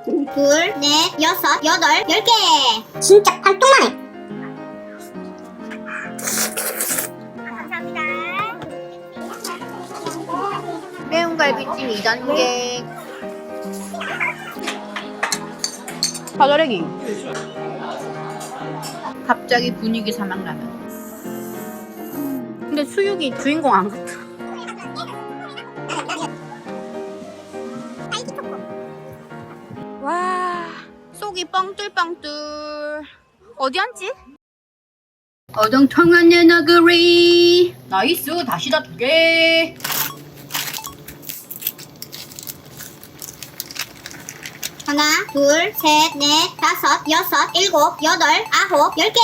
둘, 넷, 여섯, 여덟, 10개. 진짜 팔뚝만해. 감사합니다. 매운 갈비찜 2단계. 파절애기. 갑자기 분위기 사막라면. 근데 수육이 주인공 안 같아. 와, 속이 뻥뚫뻥뚫. 어디 앉지? 어정통한 너구리. 나이스, 다시다 2개. 하나, 둘, 셋, 넷, 다섯, 여섯, 일곱, 여덟, 아홉, 10개.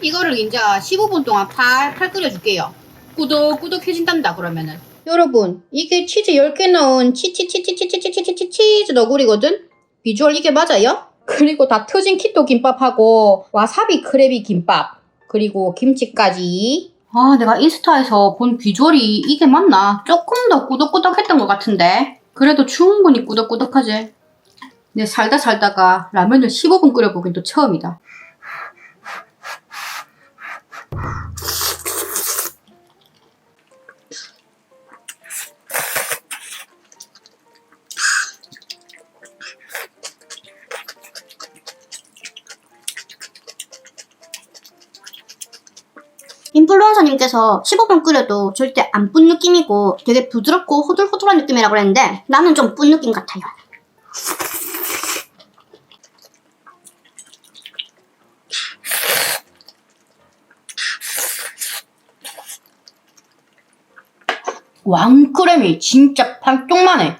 이거를 이제 15분 동안 팔 끓여줄게요. 꾸덕꾸덕해진단다 그러면은. 여러분, 이게 치즈 10개 넣은 치즈 너구리거든? 비주얼 이게 맞아요? 그리고 다 터진 키토 김밥하고 와사비 크래비 김밥 그리고 김치까지. 아, 내가 인스타에서 본 비주얼이 이게 맞나? 조금 더 꾸덕꾸덕했던 것 같은데. 그래도 충분히 꾸덕꾸덕하지. 내 살다가 라면을 15분 끓여보긴 또 처음이다. 인플루언서님께서 15분 끓여도 절대 안 뿐 느낌이고 되게 부드럽고 호들호들한 느낌이라고 그랬는데 나는 좀 뿐 느낌 같아요. 왕크렘이 진짜 팔뚝만해.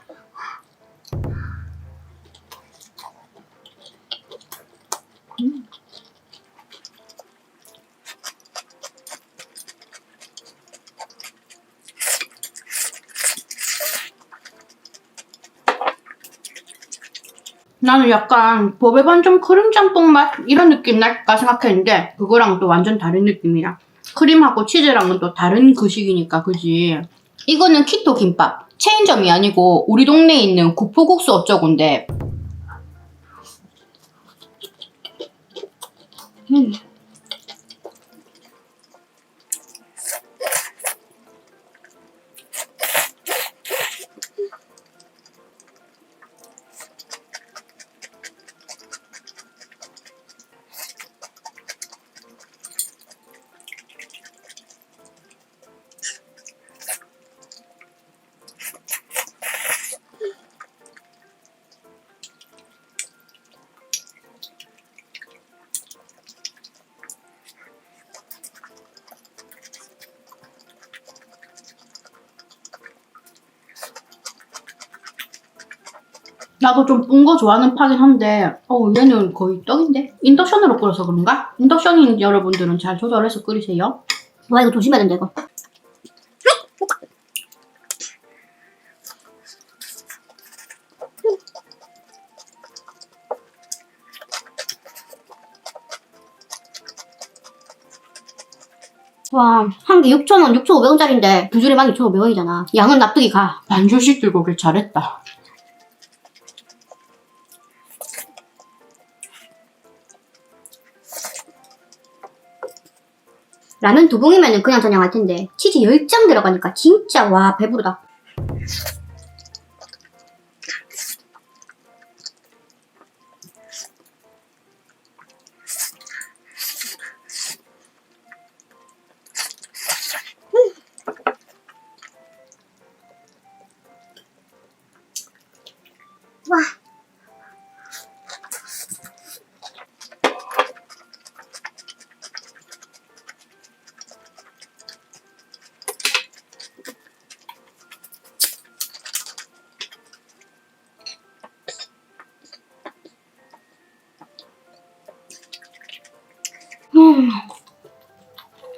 나는 약간 법의 반점 크림 짬뽕 맛 이런 느낌 날까 생각했는데 그거랑 또 완전 다른 느낌이야. 크림하고 치즈랑은 또 다른 그 식이니까 그지. 이거는 키토 김밥. 체인점이 아니고 우리 동네에 있는 구포국수 어쩌고인데 나도 좀 쁜 거 좋아하는 파긴 한데 얘는 거의 떡인데? 인덕션으로 끓여서 그런가? 인덕션인 여러분들은 잘 조절해서 끓이세요. 와 이거 조심해야 된다 이거. 와, 한 개 6,000원, 6,500원짜리인데 두 줄에 12,500원이잖아. 양은 납득이 가. 반줄씩 들고 오길 잘했다. 라면 두 봉이면 그냥 저냥 할 텐데 치즈 10장 들어가니까 진짜 와 배부르다. 와.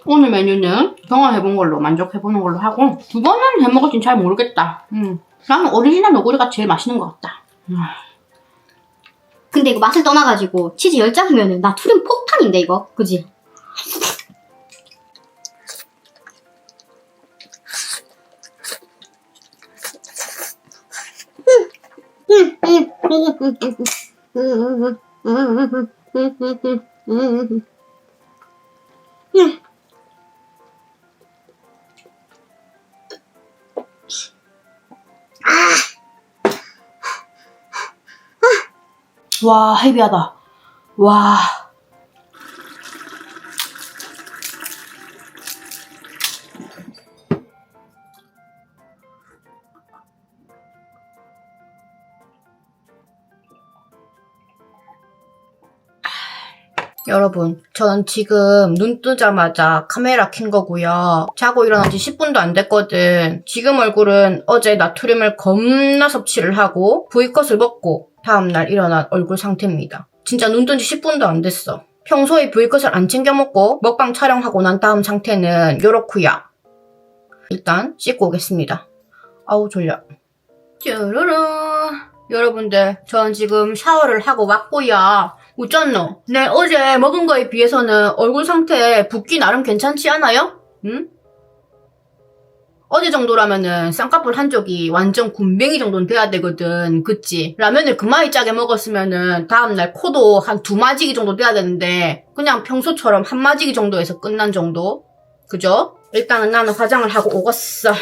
오늘 메뉴는 경험해본 걸로 만족해보는 걸로 하고 두 번은 해먹을진 잘 모르겠다. 나는 오리지널 너구리가 제일 맛있는 것 같다. 근데 이거 맛을 떠나가지고 치즈 10장이면은 나 투림 폭탄인데 이거 그지? 와, 헤비하다. 와. 여러분, 저는 지금 눈 뜨자마자 카메라 킨 거고요. 자고 일어난 지 10분도 안 됐거든. 지금 얼굴은 어제 나트륨을 겁나 섭취를 하고 V컷을 먹고 다음날 일어난 얼굴 상태입니다. 진짜 눈 뜬 지 10분도 안 됐어. 평소에 V컷을 안 챙겨 먹고 먹방 촬영하고 난 다음 상태는 요렇구요. 일단 씻고 오겠습니다. 아우 졸려. 쭈루루. 여러분들, 전 지금 샤워를 하고 왔고요. 어쩐노? 내 어제 먹은 거에 비해서는 얼굴 상태 붓기 나름 괜찮지 않아요? 응? 어제 정도라면은 쌍꺼풀 한쪽이 완전 굼벵이 정도는 돼야 되거든. 그치? 라면을 그마이 짜게 먹었으면은 다음날 코도 한 2마지기 정도 돼야 되는데 그냥 평소처럼 1마지기 정도에서 끝난 정도? 그죠? 일단은 나는 화장을 하고 오겠어.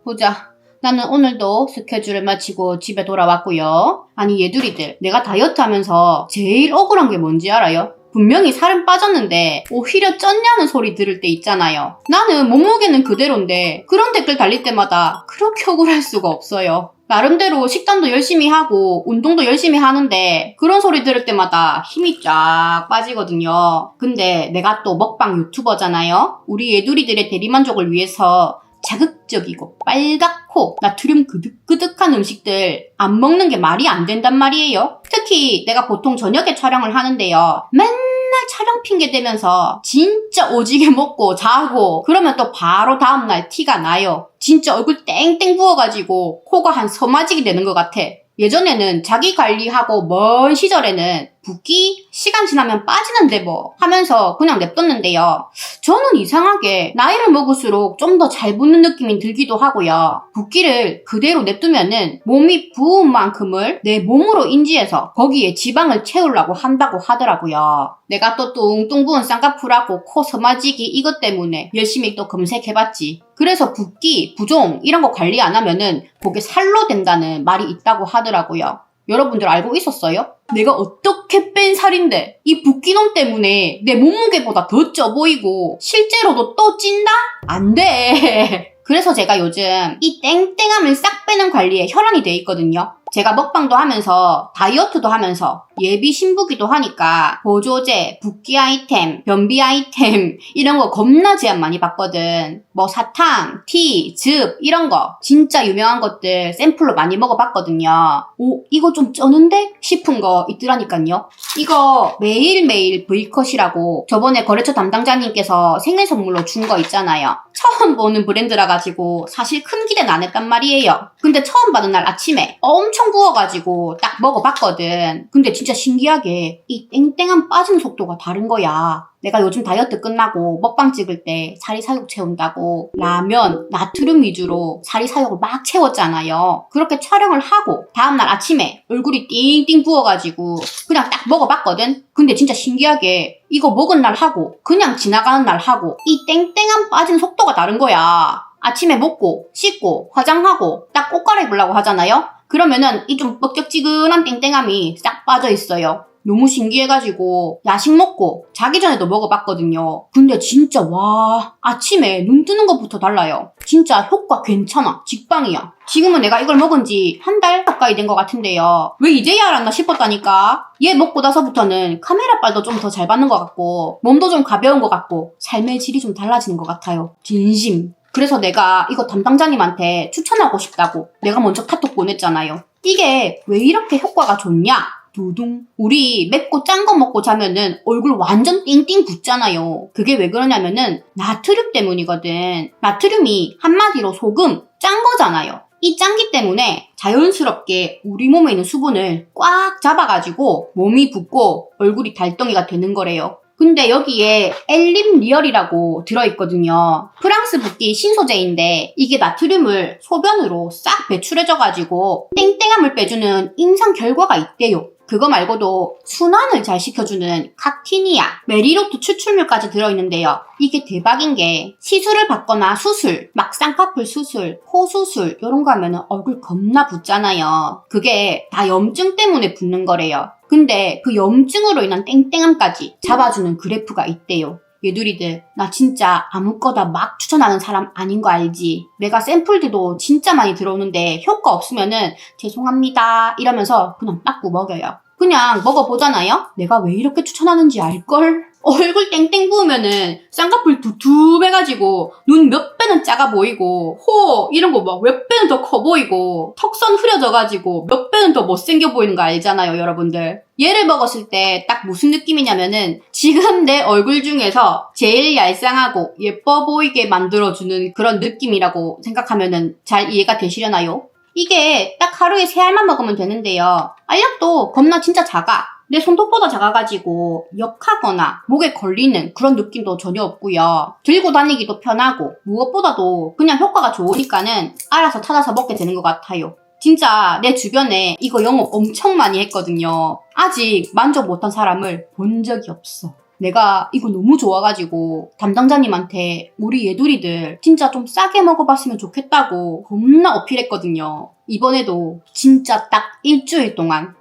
보자. 나는 오늘도 스케줄을 마치고 집에 돌아왔고요. 아니 얘들이들, 내가 다이어트 하면서 제일 억울한 게 뭔지 알아요? 분명히 살은 빠졌는데 오히려 쪘냐는 소리 들을 때 있잖아요. 나는 몸무게는 그대로인데 그런 댓글 달릴 때마다 그렇게 억울할 수가 없어요. 나름대로 식단도 열심히 하고 운동도 열심히 하는데 그런 소리 들을 때마다 힘이 쫙 빠지거든요. 근데 내가 또 먹방 유튜버잖아요. 우리 애두리들의 대리만족을 위해서 자극적이고 빨갛고 나트륨 그득그득한 음식들 안 먹는 게 말이 안 된단 말이에요. 특히 내가 보통 저녁에 촬영을 하는데요. 맨날 촬영 핑계 대면서 진짜 오지게 먹고 자고 그러면 또 바로 다음날 티가 나요. 진짜 얼굴 땡땡 부어가지고 코가 한 서마지기 되는 것 같아. 예전에는 자기 관리하고 먼 시절에는 붓기 시간 지나면 빠지는데 뭐 하면서 그냥 냅뒀는데요. 저는 이상하게 나이를 먹을수록 좀 더 잘 붓는 느낌이 들기도 하고요. 붓기를 그대로 냅두면은 몸이 부은 만큼을 내 몸으로 인지해서 거기에 지방을 채우려고 한다고 하더라고요. 내가 또 뚱뚱 부은 쌍꺼풀하고 코 서마지기 이것 때문에 열심히 또 검색해봤지. 그래서 붓기, 부종 이런 거 관리 안 하면은 그게 살로 된다는 말이 있다고 하더라고요. 여러분들 알고 있었어요? 내가 어떻게 뺀 살인데 이 붓기놈 때문에 내 몸무게보다 더 쪄 보이고 실제로도 또 찐다? 안 돼. 그래서 제가 요즘 이 땡땡함을 싹 빼는 관리에 혈안이 돼 있거든요. 제가 먹방도 하면서 다이어트도 하면서 예비 신부기도 하니까 보조제, 붓기 아이템, 변비 아이템 이런 거 겁나 제안 많이 받거든. 뭐 사탕, 티, 즙 이런 거 진짜 유명한 것들 샘플로 많이 먹어봤거든요. 오, 이거 좀 쩌는데? 싶은 거 있더라니까요. 이거 매일매일 V컷이라고 저번에 거래처 담당자님께서 생일 선물로 준 거 있잖아요. 처음 보는 브랜드라 가지고 사실 큰 기대는 안 했단 말이에요. 근데 처음 받은 날 아침에 엄청 부어가지고 딱 먹어봤거든. 근데 진짜 신기하게 이 땡땡함 빠지는 속도가 다른 거야. 내가 요즘 다이어트 끝나고 먹방 찍을 때 사리사욕 채운다고 라면, 나트륨 위주로 사리사욕을 막 채웠잖아요. 그렇게 촬영을 하고 다음날 아침에 얼굴이 띵띵 부어가지고 그냥 딱 먹어봤거든. 근데 진짜 신기하게 이거 먹은 날 하고 그냥 지나가는 날 하고 이 땡땡함 빠지는 속도가 다른 거야. 아침에 먹고 씻고 화장하고 딱 옷 갈아입으려고 하잖아요. 그러면은 이 좀 뻑적지근한 땡땡함이 싹 빠져 있어요. 너무 신기해가지고 야식 먹고 자기 전에도 먹어봤거든요. 근데 진짜 와 아침에 눈 뜨는 것부터 달라요. 진짜 효과 괜찮아. 직방이야. 지금은 내가 이걸 먹은 지 한 달 가까이 된 것 같은데요. 왜 이제야 알았나 싶었다니까. 얘 먹고 나서부터는 카메라 빨도 좀 더 잘 받는 것 같고 몸도 좀 가벼운 것 같고 삶의 질이 좀 달라지는 것 같아요. 진심. 그래서 내가 이거 담당자님한테 추천하고 싶다고 내가 먼저 카톡 보냈잖아요. 이게 왜 이렇게 효과가 좋냐? 두둥. 우리 맵고 짠 거 먹고 자면은 얼굴 완전 띵띵 붓잖아요. 그게 왜 그러냐면은 나트륨 때문이거든. 나트륨이 한마디로 소금, 짠 거잖아요. 이 짠기 때문에 자연스럽게 우리 몸에 있는 수분을 꽉 잡아가지고 몸이 붓고 얼굴이 달덩이가 되는 거래요. 근데 여기에 엘림 리얼이라고 들어있거든요. 프랑스 붓기 신소재인데 이게 나트륨을 소변으로 싹 배출해줘가지고 땡땡함을 빼주는 임상 결과가 있대요. 그거 말고도 순환을 잘 시켜주는 카티니아, 메리로트 추출물까지 들어있는데요. 이게 대박인 게 시술을 받거나 수술, 막 쌍꺼풀 수술, 코 수술 이런 거 하면 얼굴 겁나 붓잖아요. 그게 다 염증 때문에 붓는 거래요. 근데 그 염증으로 인한 땡땡함까지 잡아주는 그래프가 있대요. 얘들이들 나 진짜 아무거나 막 추천하는 사람 아닌 거 알지? 내가 샘플들도 진짜 많이 들어오는데 효과 없으면은 죄송합니다 이러면서 그냥 빠꾸 먹여요. 그냥 먹어보잖아요? 내가 왜 이렇게 추천하는지 알걸? 얼굴 땡땡 부으면은 쌍꺼풀 두툼해가지고 눈 몇 배는 작아 보이고 코 이런 거 막 몇 배는 더 커 보이고 턱선 흐려져가지고 몇 배는 더 못생겨 보이는 거 알잖아요 여러분들. 얘를 먹었을 때 딱 무슨 느낌이냐면은 지금 내 얼굴 중에서 제일 얄쌍하고 예뻐 보이게 만들어주는 그런 느낌이라고 생각하면은 잘 이해가 되시려나요? 이게 딱 하루에 3알만 먹으면 되는데요. 알약도 겁나 진짜 작아. 내 손톱보다 작아가지고 역하거나 목에 걸리는 그런 느낌도 전혀 없고요. 들고 다니기도 편하고 무엇보다도 그냥 효과가 좋으니까는 알아서 찾아서 먹게 되는 것 같아요. 진짜 내 주변에 이거 영업 엄청 많이 했거든요. 아직 만족 못한 사람을 본 적이 없어. 내가 이거 너무 좋아가지고 담당자님한테 우리 얘들이들 진짜 좀 싸게 먹어봤으면 좋겠다고 겁나 어필했거든요. 이번에도 진짜 딱 일주일 동안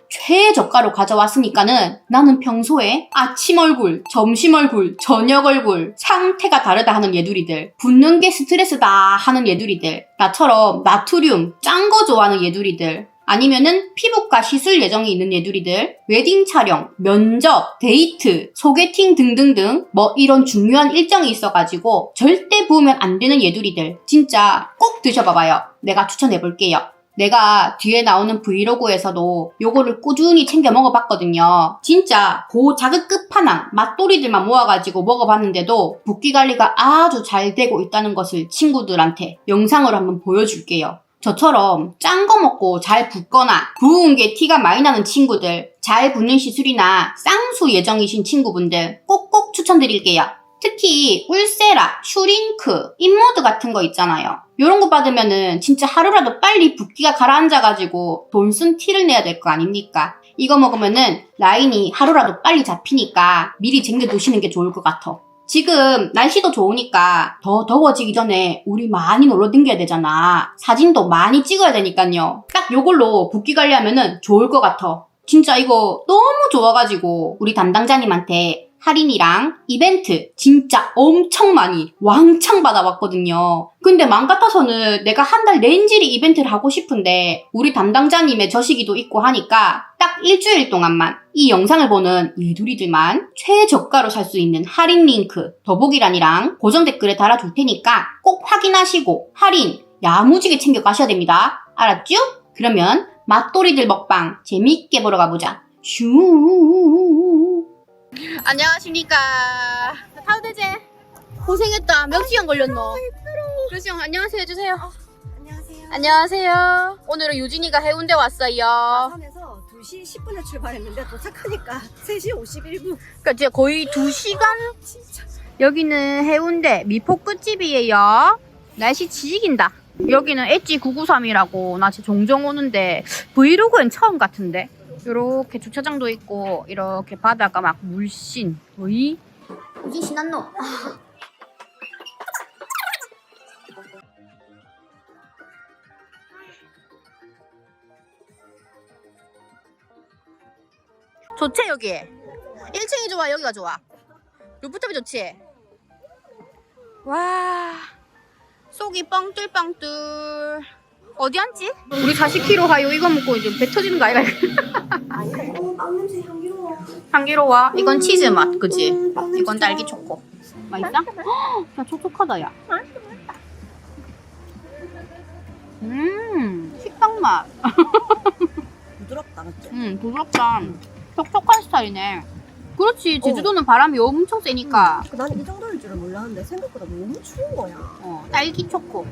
최저가로 가져왔으니까는 나는 평소에 아침 얼굴, 점심 얼굴, 저녁 얼굴 상태가 다르다 하는 얘들이들, 붓는 게 스트레스다 하는 얘들이들, 나처럼 나트륨 짠 거 좋아하는 얘들이들, 아니면은 피부과 시술 예정이 있는 얘들이들, 웨딩 촬영, 면접, 데이트, 소개팅 등등등 뭐 이런 중요한 일정이 있어가지고 절대 부으면 안 되는 얘들이들 진짜 꼭 드셔봐봐요. 내가 추천해볼게요. 내가 뒤에 나오는 브이로그에서도 요거를 꾸준히 챙겨 먹어봤거든요. 진짜 고 자극 끝판왕 맛돌이들만 모아가지고 먹어봤는데도 붓기 관리가 아주 잘 되고 있다는 것을 친구들한테 영상으로 한번 보여줄게요. 저처럼 짠 거 먹고 잘 붓거나 부은 게 티가 많이 나는 친구들, 잘 붓는 시술이나 쌍수 예정이신 친구분들 꼭꼭 추천드릴게요. 특히 울세라, 슈링크, 인모드 같은 거 있잖아요. 요런 거 받으면은 진짜 하루라도 빨리 붓기가 가라앉아가지고 돈 쓴 티를 내야 될 거 아닙니까? 이거 먹으면은 라인이 하루라도 빨리 잡히니까 미리 쟁여두시는 게 좋을 것 같아. 지금 날씨도 좋으니까 더 더워지기 전에 우리 많이 놀러 다녀야 되잖아. 사진도 많이 찍어야 되니까요. 딱 요걸로 붓기 관리하면은 좋을 것 같아. 진짜 이거 너무 좋아가지고 우리 담당자님한테 할인이랑 이벤트 진짜 엄청 많이 왕창 받아왔거든요. 근데 맘 같아서는 내가 한 달 렌즈리 이벤트를 하고 싶은데 우리 담당자님의 저시기도 있고 하니까 딱 일주일 동안만 이 영상을 보는 얘두리들만 최저가로 살 수 있는 할인 링크 더보기란이랑 고정 댓글에 달아둘 테니까 꼭 확인하시고 할인 야무지게 챙겨 가셔야 됩니다. 알았죠? 그러면 맛돌이들 먹방 재밌게 보러 가보자. 슈. 안녕하십니까. 타도 되지? 고생했다. 몇 시간 걸렸노? 그러시 형 안녕하세요 해주세요. 안녕하세요. 안녕하세요. 오늘은 유진이가 해운대 왔어요. 마산에서 2시 10분에 출발했는데 도착하니까 3시 51분. 그러니까 진짜 거의 2시간? 진짜. 여기는 해운대 미포 끝집이에요. 날씨 지지긴다. 여기는 엣지 993이라고 나 진짜 종종 오는데 브이로그엔 처음 같은데. 이렇게 주차장도 있고 이렇게 바다가 막 물씬. 어이? 무슨 신났노? 좋지 여기? 1층이 좋아 여기가 좋아? 루프탑이 좋지? 와 속이 뻥뚫뻥뚫. 어디 앉지? 우리 40kg 하요. 이거 먹고 이제 배 터지는 거 아이가? 빵 냄새 향기로워. 향기로워. 이건 치즈 맛, 그지? 이건 딸기 초코. 맛있어? 야, 촉촉하다, 야. 식빵 맛. 부드럽다, 맞지? 부드럽다. 촉촉한 스타일이네. 그렇지, 제주도는 바람이 엄청 세니까. 나는 이 정도일 줄은 몰랐는데 생각보다 너무 추운 거야. 딸기 초코.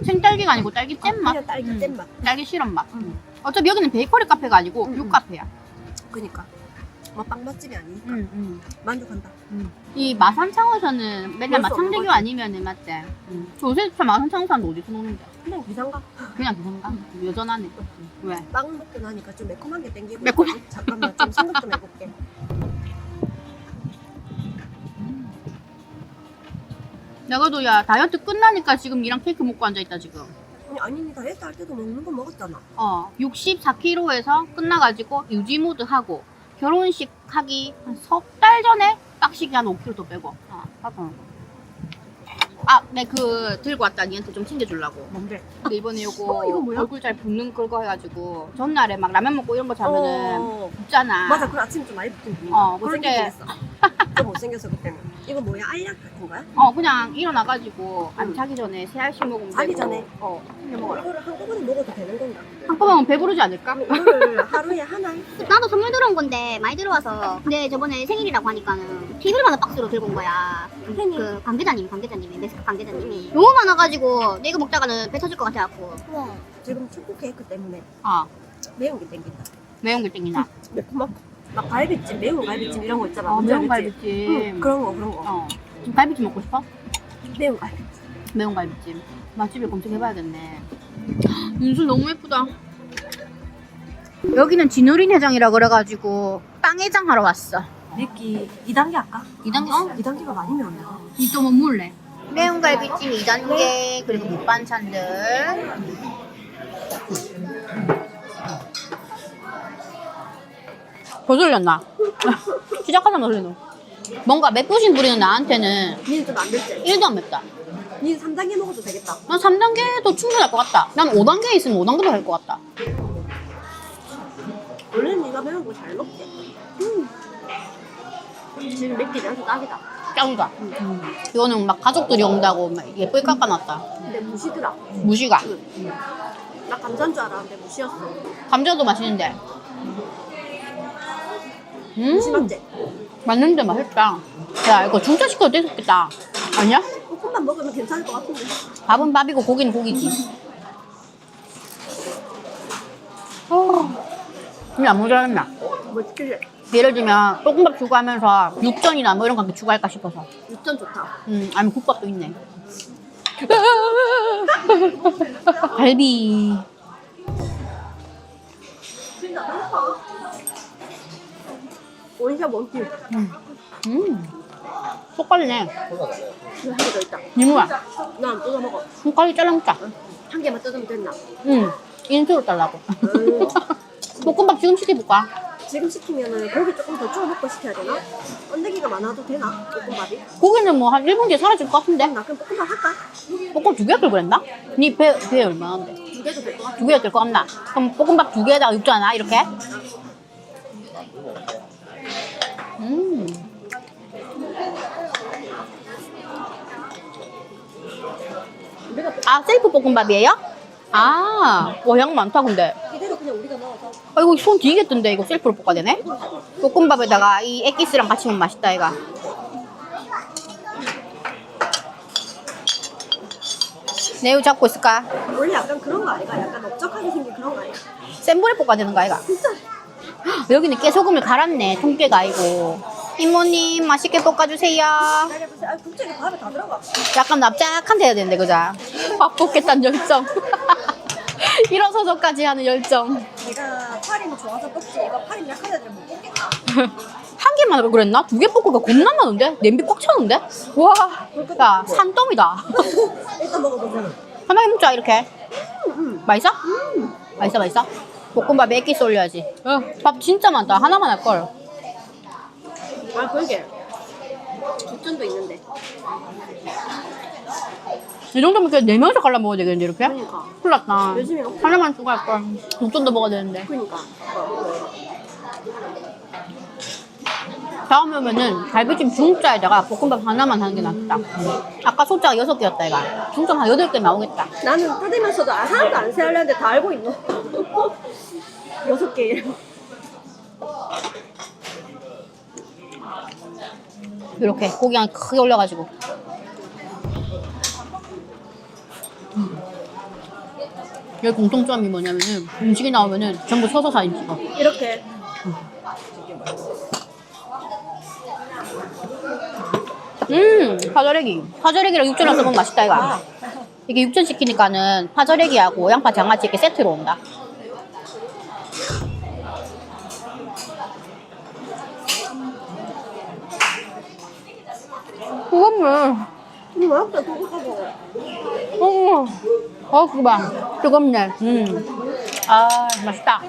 생딸기가 아니고 딸기 잼 맛. 그냥 딸기 잼 맛. 딸기 시럽 맛. 어차피 여기는 베이커리 카페가 아니고 육 카페야. 그니까. 뭐 빵 맛집이 아니니까. 만족한다. 이 마산창호에서는 맨날 볼수 없는 마창대교 거지. 아니면은 맞대. 요새 참 마산창호 사람도 어디서 먹는데? 그냥 비상가. 그냥 비상가? 여전하네. 왜? 빵 먹고 나니까 좀 매콤한 게 땡기고. 매콤한- 잠깐만 좀 생각 좀 해볼게. 내가도 야 다이어트 끝나니까 지금 이랑 케이크 먹고 앉아있다 지금. 아니 다이어트 할 때도 먹는 거 먹었잖아. 64kg에서 끝나가지고 유지 모드 하고 결혼식 하기 한 석 달 전에 빡시게 한 5kg 더 빼고. 내 그 들고 왔다 니한테 좀 챙겨주려고. 뭔데? 근데 이번에 요거 이거 뭐야? 얼굴 잘 붓는 그거 해가지고 전날에 막 라면 먹고 이런 거 자면은 어. 붓잖아. 맞아, 그 아침 좀 많이 붙은 분이. 그럴 때- 못생기긴 했어. 좀 못생겨서 그때는. 이거 뭐야? 알약 같은 거야? 그냥 일어나가지고 안 자기 전에 3알씩 먹으면 자기 되고. 전에? 챙겨 먹어라. 이거를 한꺼번에 먹어도 되는 건가? 한꺼번에 배부르지 않을까? 이거를 하루에 하나? 나도 선물 들어온 건데 많이 들어와서 근데 저번에 생일이라고 하니까는 TV를 하나 박스로 들고 온 거야. 그 관계자님이 메스크 관계자님이 너무 많아가지고 내가 먹다가는 배 터질 것 같아갖고 지금 초코 케이크 때문에 어, 매운 게 땡긴다. 매운 게 땡기나? 매콤한 막 갈비찜, 매운 갈비찜 이런 거 있잖아. 뭔지 매운 알겠지? 갈비찜. 그런 거. 지금 갈비찜 먹고 싶어? 매운 갈비찜. 매운 갈비찜. 맛집을 검색해봐야겠네. 윤술 너무 예쁘다. 여기는 진우린 회장이라 그래가지고 빵 회장 하러 왔어. 맵기 2단계 할까? 2단계? 2단계가 많이 매운다. 이또 못 물래. 매운 갈비찜 2단계 그리고 밑반찬들 벌써 흘렸나? 시작하자마자 흘리노. 뭔가 맵부심 부리는 나한테는 니는 좀 안 맵지? 1도 안 맵다. 니는 3단계 먹어도 되겠다. 난 3단계도 충분할 것 같다. 난 5단계에 있으면 5단계도 할 것 같다. 원래는 니가 매운 거 잘 먹지? 지금 맵기 내가 딱이다. 짱이다. 이거는 막 가족들이 온다고 막 예쁘게 깎아놨다. 근데 무시더라. 무시가. 나 감자인 줄 알았는데 무시였어. 감자도 맛있는데. 무시 맞지? 맞는데 맛있다. 야, 이거 중짜 시켜도 되겠다. 아니야? 볶음밥 먹으면 괜찮을 것 같은데. 밥은 밥이고 고기는 고기지. 근데 안 모자랐나? 뭐 시킬래? 예를 들면 볶음밥 주고 하면서 육전이나 뭐 이런 거 추가할까 싶어서. 육전 좋다. 아니면 국밥도 있네. 갈비. 진짜 맛있다. 원샷 원킬. 속깔이네. 이거 한개 더 있다. 니무야. 나 안 뜯어 먹어. 손가락이 잘라먹자. 한 개만 뜯으면 됐나? 인수로 달라고. 볶음밥 지금 시켜볼까? 지금 시키면은 고기 조금 더 주워 먹고 시켜야 되나? 언데기가 많아도 되나? 볶음밥이? 고기는 뭐 한 1분 뒤에 사라질 것 같은데? 나 그럼 볶음밥 할까? 볶음 2개 할 걸 그랬나? 니 배 얼마인데? 2개도 될 것 같아. 2개가 될 것 같나? 그럼 볶음밥 2개에다가 육전 하나? 이렇게? 셀프 볶음밥이에요? 양 많다 근데. 이대로 그냥 우리가 넣어서. 이거 손 뒤겠던데 이거 셀프로 볶아야 되네? 볶음밥에다가 이 액기스랑 같이 먹으면 맛있다 이가. 내우 잡고 있을까? 원래 약간 그런 거 아이가? 약간 넓적하게 생긴 그런 거 아이가? 센 불에 볶아야 되는 거 아이가? 진짜. 여기는 깨소금을 갈았네 통깨가 아니고. 이모님 맛있게 볶아주세요. 기다려보세요. 국자가 밥에 다 들어가. 약간 납작한 데 해야 되는데 그죠? 밥 볶겠다는 열정. 일어서서까지 하는 열정. 내가 팔이 좋아서 볶지. 이거 팔이 약한 애들은 못 볶겠다. 한 개만 하고 그랬나? 2개 볶으니까 겁나 많은데? 냄비 꽉 차는데? 와, 야 산더미다. 일단 먹어보자. 하나에 먹자 이렇게. 맛있어? 맛있어? 볶음밥에 액기스 올려야지. 밥 진짜 많다. 하나만 할걸. 그러게. 국전도 있는데. 이 정도면 그냥 4명이서 갈라 먹어야 되겠는데 이렇게? 그러니까. 큰일 났다. 열심히 먹자. 하나만 추가할걸. 육전도 먹어야 되는데. 그러니까. 다음에 오면은 갈비찜 중짜에다가 볶음밥 하나만 하는 게 낫다. 아까 소짜가 6개였다 이가. 중짜 한 8개 나오겠다. 나는 뜯으면서도 하나도 안 세하려는데 다 알고 있노. 6개. 이렇게 고기 한 크게 올려가지고. 여기 공통점이 뭐냐면은 음식이 나오면은 전부 서서 사진 찍어. 이렇게. 파절애기랑 육전을 써먹으면 맛있다 이거. 이게 육전 시키니까는 파절애기하고 양파 장아찌 이렇게 세트로 온다. 그건 뭐야? 맛없다, 그거. 그거 봐. 뜨겁네. 아, 맛있다.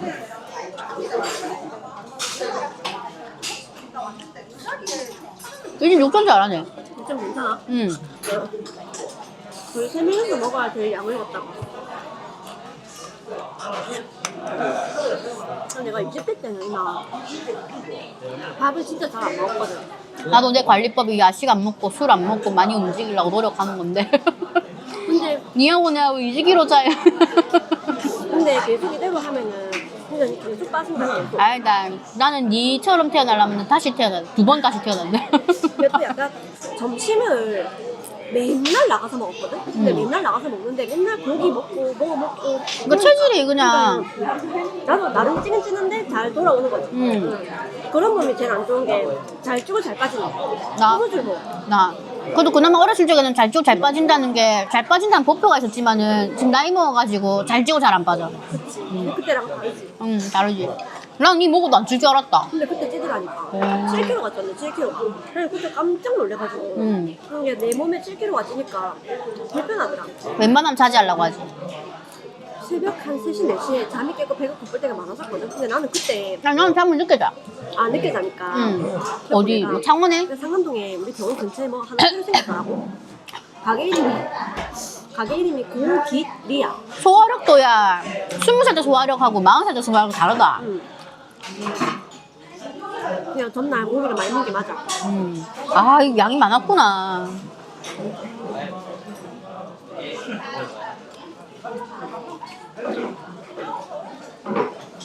요즘 육전 잘하네. 좀 괜찮아. 응. 거의 3명이서 먹어야 될 양을 먹었다고. 내가 20대 때는 이마 밥을 진짜 잘 안 먹었거든. 나도 내 관리법이 야식 안 먹고 술 안 먹고 많이 움직이려고 노력하는 건데. 근데 니하고 내하고 20kg 차이. 근데 계속 이대로 하면은 그냥 계속 빠진다 계속. 아니다. 나는 니처럼 태어나려면 다시 태어나. 2번 다시 태어났네. 근데 또 약간 점심을 맨날 나가서 먹었거든? 근데 맨날 나가서 먹는데 맨날 고기 먹고 뭐 먹고 그 체질이 그냥. 나도 나름 찌긴 찌는데 잘 돌아오는 거지. 그런 몸이 제일 안 좋은 게 잘 찌고 잘 빠지는 거. 나? 너무 줄고. 나. 그래도 그나마 어렸을 적에는 잘 찌고 잘 빠진다는 게, 잘 빠진다는 목표가 있었지만은, 지금 나이 먹어가지고 잘 찌고 잘 안 빠져. 그치. 근데 그때랑 다르지. 다르지. 난 니 먹어도 안 찔 줄 알았다. 근데 그때 찌더라니까. 7kg 갔잖아, 7kg. 그래서 그때 깜짝 놀래가지고. 이게 내 몸에 7kg가 찌니까 불편하더라. 웬만하면 자제하려고 하지. 새벽 한 3시, 4시에 잠이 깨고 배가 고플 때가 많았었거든. 근데 나는 그때 나는 잠을 늦게 자. 늦게 자니까. 어디? 뭐 창원에? 상암동에 우리 병원 근처에 뭐 하나 새로 생겼더라고. 가게 이름이 고깃리야. 소화력도야. 20살 때 소화력하고 40살 때 소화력 다르다. 그냥 전날 고기를 많이 먹은 게 맞아. 아, 이거 양이 많았구나.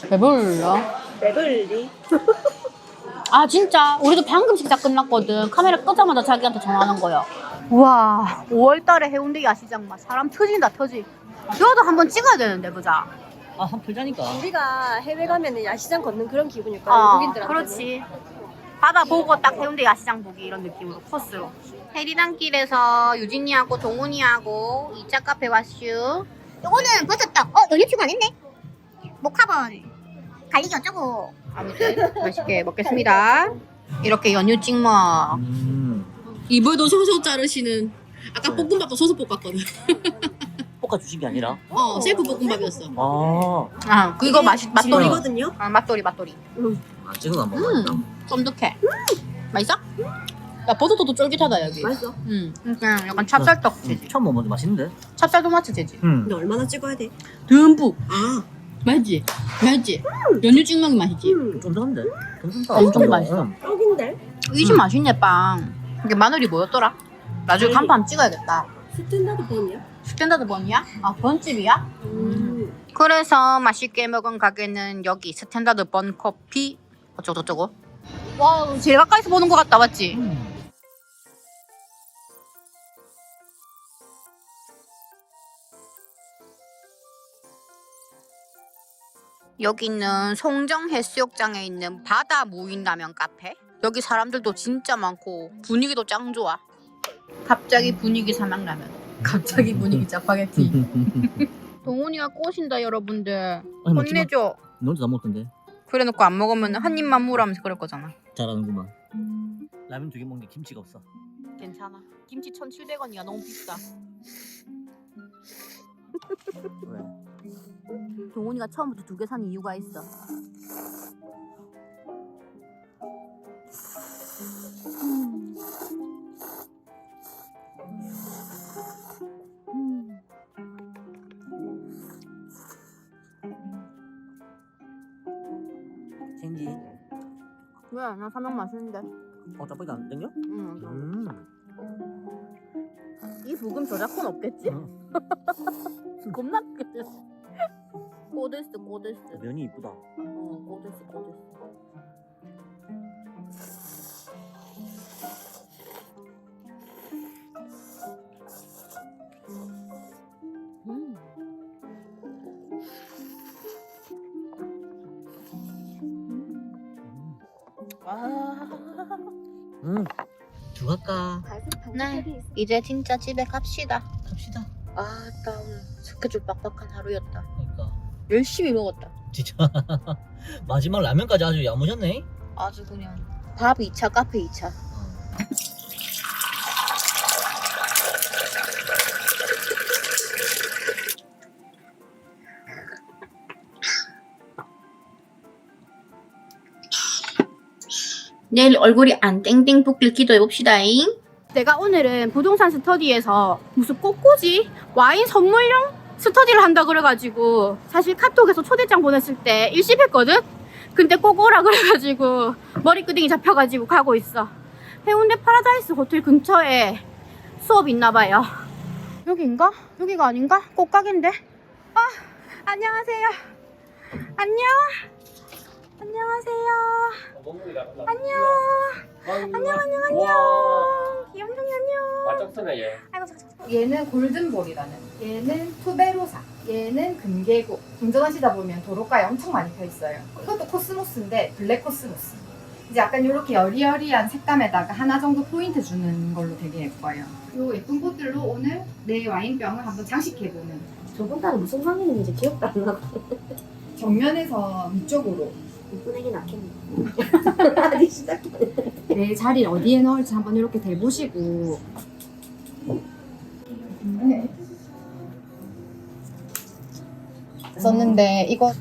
배불러. 배불리. 아, 진짜. 우리도 방금 식사 끝났거든. 카메라 끄자마자 자기한테 전화하는 거야. 우와, 5월달에 해운대 야시장 막 사람 터진다, 터지. 너도 한번 찍어야 되는데, 보자. 아, 한 풀자니까. 우리가 해외 가면은 야시장 걷는 그런 기분일까? 어, 외국인들한테. 그렇지. 바다 보고 딱 해운대 야시장 보기 이런 느낌으로 코스로. 해리단길에서 유진이하고 동훈이하고 2차 카페 왔슈. 요거는 벌써 떡. 연유추가 안 했네. 모카본 갈리기 어쩌고. 아무튼 맛있게 먹겠습니다. 이렇게 연유 찍먹. 이불도 소소 자르시는. 아까 볶음밥도 소소 볶았거든. 볶아주신 게 아니라? 셀프 볶음밥이었어. 아, 그거 맛돌이. 진리거든요. 맛돌이. 아, 지금 안 먹었다. 쫀득해. 맛있어? 야, 버섯도 쫄깃하다, 여기. 맛있어. 그냥 약간 찹쌀떡 재질. 처음 먹었는데 맛있는데? 찹쌀 토마토 재질. 근데 얼마나 찍어야 돼? 듬뿍. 아, 맛있지? 연유 찍먹이 맛있지? 쫀득한데? 괜찮다. 엄청 맛있어. 떡인데? 이 집 맛있네, 빵. 이게 마늘이 뭐였더라? 나중에 네. 간판 찍어야겠다. 스탠다드 번이야? 스탠다드 번이야? 아, 번집이야? 그래서 맛있게 먹은 가게는 여기 스탠다드 번 커피 어쩌고저쩌고. 와, 제일 가까이서 보는 것 같다, 맞지? 여기는 송정해수욕장에 있는 바다 무인라면 카페. 여기 사람들도 진짜 많고 분위기도 짱 좋아. 갑자기 분위기 삼양라면. 갑자기 분위기 짜파게티. 동훈이가 꼬신다, 여러분들. 아니, 먹지 마. 혼내줘. 너 혼자 다 먹던데? 그래놓고 안 먹으면 한 입만 무라면서 그럴 거잖아. 잘하는구만. 라면 2개 먹는데 김치가 없어. 괜찮아. 김치 1,700원이야. 너무 비싸. 왜? 동훈이가 처음부터 2개 산 이유가 있어. 생지. 왜? 나 삼양 맛있는데. 짜파게티 안 땡겨? 응. 이 부금 저작권 없겠지? 겁나 크겠지? 꼬데스. 면이 이쁘다. 꼬데스. 응. 들어갈까? 네. 이제 진짜 집에 갑시다. 갑시다. 아, 나 오늘 스케줄 빡빡한 하루였다. 그러니까. 열심히 먹었다. 진짜. 마지막 라면까지 아주 야무졌네. 아주 그냥 밥 2차, 카페 2차. 내일 얼굴이 안 땡땡 붓길 기도해봅시다잉. 내가 오늘은 부동산 스터디에서 무슨 꽃꽂이 와인 선물용 스터디를 한다 그래가지고 사실 카톡에서 초대장 보냈을 때 일십했거든? 근데 꼭 오라 그래가지고 머리끄댕이 잡혀가지고 가고 있어. 해운대 파라다이스 호텔 근처에 수업 있나봐요. 여기인가? 여기가 아닌가? 꽃가게인데? 아, 안녕하세요. 안녕. 안녕하세요. 안녕. 안녕. 귀염둥이 안녕. 맞짱쓰네 얘. 아이고 잠깐. 얘는 골든볼이라는, 얘는 투베로사, 얘는 금계고. 운전하시다 보면 도로가에 엄청 많이 펴 있어요. 이것도 코스모스인데 블랙 코스모스. 이제 약간 이렇게 여리여리한 색감에다가 하나 정도 포인트 주는 걸로 되게 예뻐요. 요 예쁜 꽃들로 오늘 내 와인병을 한번 장식해보는. 저번 달에 무슨 상황이었는지 기억도 안 나고. 정면에서 위쪽으로 이쁜 애기 낳겠네. 아직 시작해. 내 자리를 어디에 넣을지 한번 이렇게 대보시고. 썼는데 이거